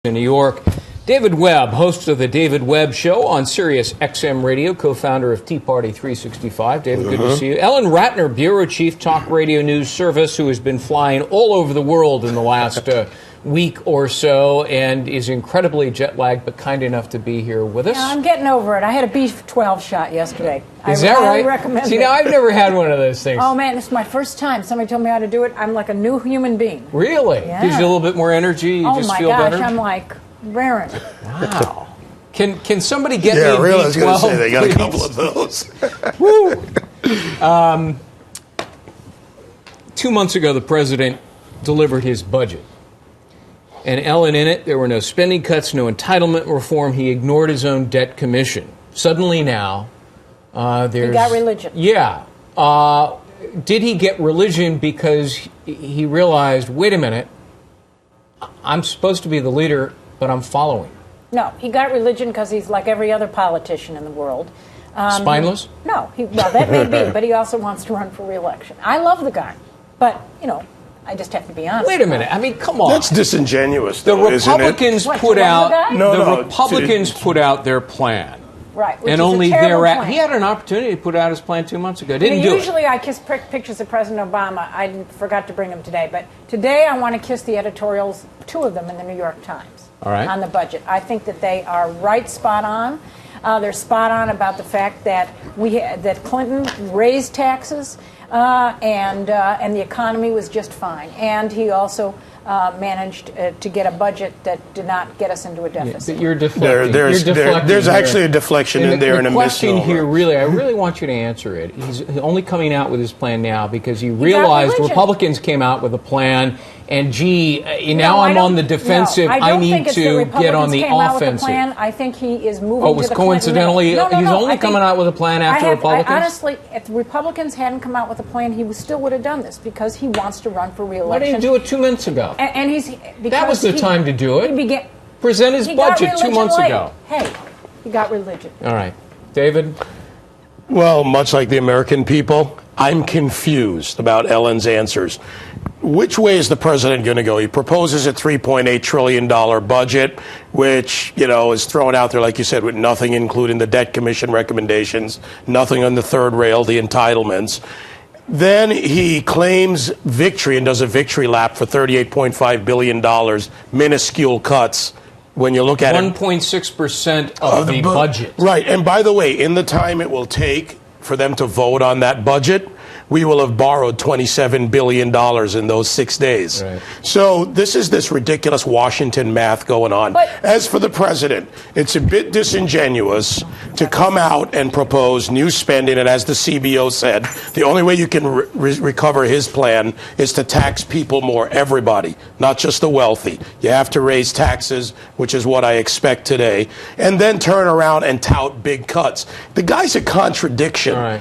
in New York. David Webb, host of the David Webb Show on Sirius XM Radio, co-founder of Tea Party 365. David, good to see you. Ellen Ratner, bureau chief, Talk Radio News Service, who has been flying all over the world in the last week or so and is incredibly jet-lagged, but kind enough to be here with us. Yeah, I'm getting over it. I had a B12 shot yesterday. Is that right? I recommend See, it. now I've never had one of those things. Oh, man, it's my first time. Somebody told me how to do it. I'm like a new human being. Really? Yeah. Gives you a little bit more energy? You just feel better? Oh, my gosh, I'm like raring. Wow. Can somebody get me a Yeah, really, I was going to B12, say, they got please? a couple of those. Woo! 2 months ago, the president delivered his budget. And Ellen, in it, there were no spending cuts, no entitlement reform. He ignored his own debt commission. Suddenly now, there's... He got religion. Yeah. Did he get religion because he realized, wait a minute, I'm supposed to be the leader, but I'm following? No, he got religion because he's like every other politician in the world. Spineless? No, well, that may be, but he also wants to run for re-election. I love the guy, but, you know, I just have to be honest. Wait a minute. I mean, come on. That's disingenuous, The though, isn't it? Republicans What, put you love out the guy? No, Republicans put out their plan. Right, which And is only a terrible thereafter, plan. he had an opportunity to put out his plan 2 months ago. I Didn't mean, do usually it. I kiss pictures of President Obama. I forgot to bring them today, but today I want to kiss the editorials, two of them in the New York Times, All right. on the budget. I think that they are spot on. They're spot on about the fact that that Clinton raised taxes and the economy was just fine, and he also managed to get a budget that did not get us into a deficit. But you're deflecting. There's here. actually a deflection in there and a The question misnomer. here, really, I really want you to answer it. He's only coming out with his plan now because he realized religion. Republicans came out with a plan, and now I I'm don't- on the defensive. No, I I don't need think it's to the get on Republicans the came out with a offensive. plan. I think he is moving Oh, it was to the Clinton coincidentally, middle. he's only I think- coming out with a plan after Republicans? Honestly, if the Republicans hadn't come out with a plan, he still would have done this because he wants to run for Why re-election. didn't he do it 2 months ago? And he's because That was the time to do it. He began, Present his he got budget 2 religion months late. ago. Hey, he got religion. All right. David? Well, much like the American people, I'm confused about Ellen's answers. Which way is the president going to go? He proposes a $3.8 trillion budget, which, is thrown out there, like you said, with nothing including the debt commission recommendations, nothing on the third rail, the entitlements. Then he claims victory and does a victory lap for $38.5 billion, minuscule cuts. When you look at 1.6% of the budget. Right. And by the way, in the time it will take for them to vote on that budget, we will have borrowed $27 billion in those 6 days. Right. So this is this ridiculous Washington math going on. But- As for the president, it's a bit disingenuous to come out and propose new spending. And as the CBO said, the only way you can recover his plan is to tax people more, everybody, not just the wealthy. You have to raise taxes, which is what I expect today, and then turn around and tout big cuts. The guy's a contradiction. All right.